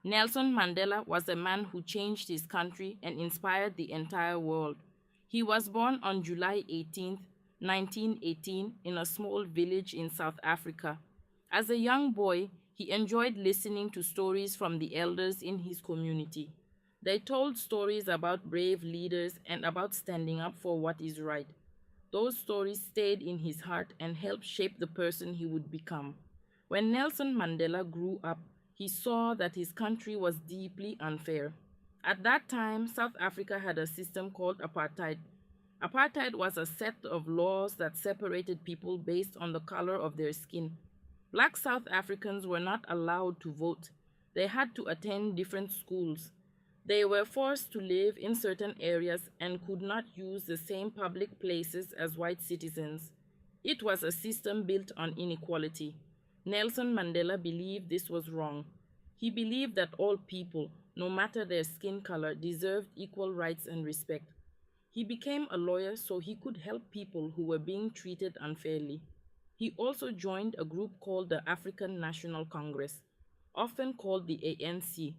Nelson Mandela was a man who changed his country and inspired the entire world. He was born on July 18, 1918, in a small village in South Africa. As a young boy, he enjoyed listening to stories from the elders in his community. They told stories about brave leaders and about standing up for what is right. Those stories stayed in his heart and helped shape the person he would become. When Nelson Mandela grew up, he saw that his country was deeply unfair. At that time, South Africa had a system called apartheid. Apartheid was a set of laws that separated people based on the color of their skin. Black South Africans were not allowed to vote. They had to attend different schools. They were forced to live in certain areas and could not use the same public places as white citizens. It was a system built on inequality. Nelson Mandela believed this was wrong. He believed that all people, no matter their skin color, deserved equal rights and respect. He became a lawyer so he could help people who were being treated unfairly. He also joined a group called the African National Congress, often called the ANC.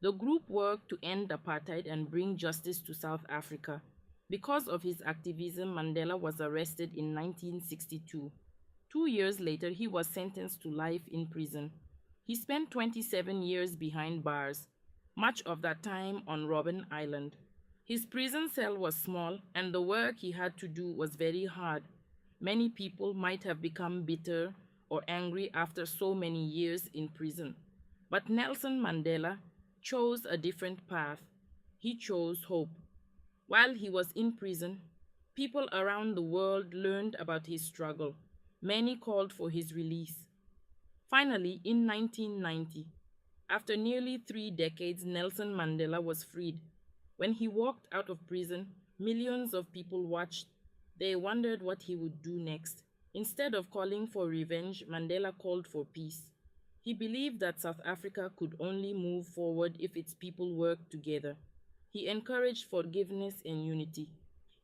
The group worked to end apartheid and bring justice to South Africa. Because of his activism, Mandela was arrested in 1962. 2 years later, he was sentenced to life in prison. He spent 27 years behind bars, much of that time on Robben Island. His prison cell was small, and the work he had to do was very hard. Many people might have become bitter or angry after so many years in prison. But Nelson Mandela chose a different path. He chose hope. While he was in prison, people around the world learned about his struggle. Many called for his release. Finally, in 1990, after nearly 3 decades, Nelson Mandela was freed. When he walked out of prison, millions of people watched. They wondered what he would do next. Instead of calling for revenge, Mandela called for peace. He believed that South Africa could only move forward if its people worked together. He encouraged forgiveness and unity.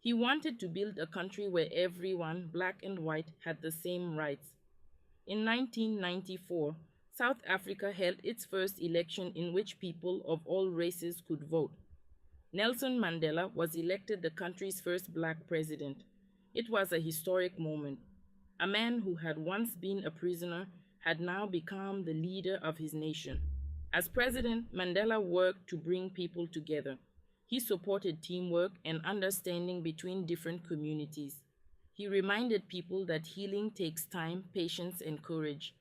He wanted to build a country where everyone, black and white, had the same rights. In 1994, South Africa held its first election in which people of all races could vote. Nelson Mandela was elected the country's first black president. It was a historic moment. A man who had once been a prisoner had now become the leader of his nation. As president, Mandela worked to bring people together. He supported teamwork and understanding between different communities. He reminded people that healing takes time, patience, and courage.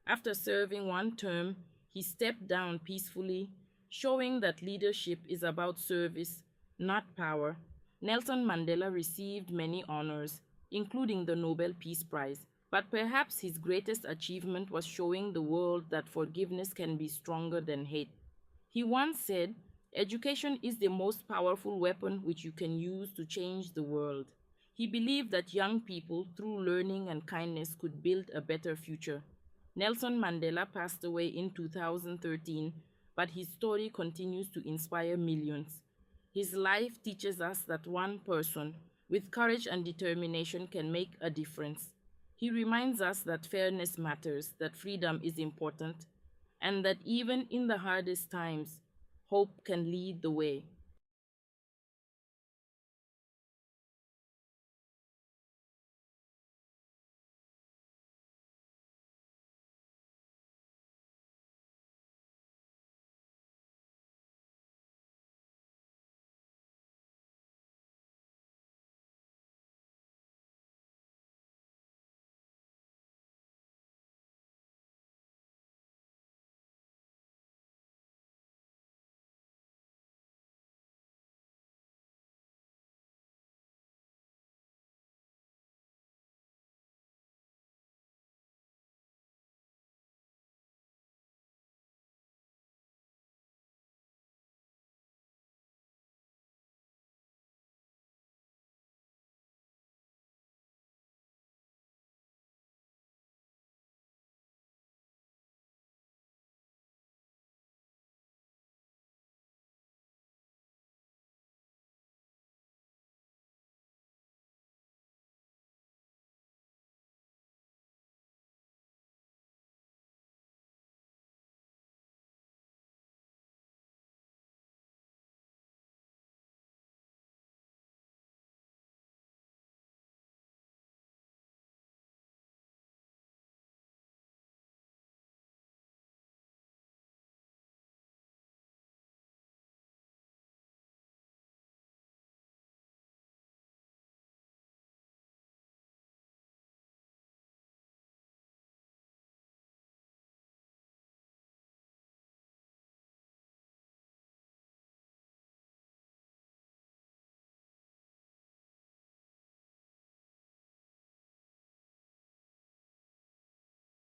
After serving one term, he stepped down peacefully, showing that leadership is about service, not power. Nelson Mandela received many honors, including the Nobel Peace Prize. But perhaps his greatest achievement was showing the world that forgiveness can be stronger than hate. He once said, "Education is the most powerful weapon which you can use to change the world." He believed that young people, through learning and kindness, could build a better future. Nelson Mandela passed away in 2013, but his story continues to inspire millions. His life teaches us that one person, with courage and determination, can make a difference. He reminds us that fairness matters, that freedom is important, and that even in the hardest times, hope can lead the way.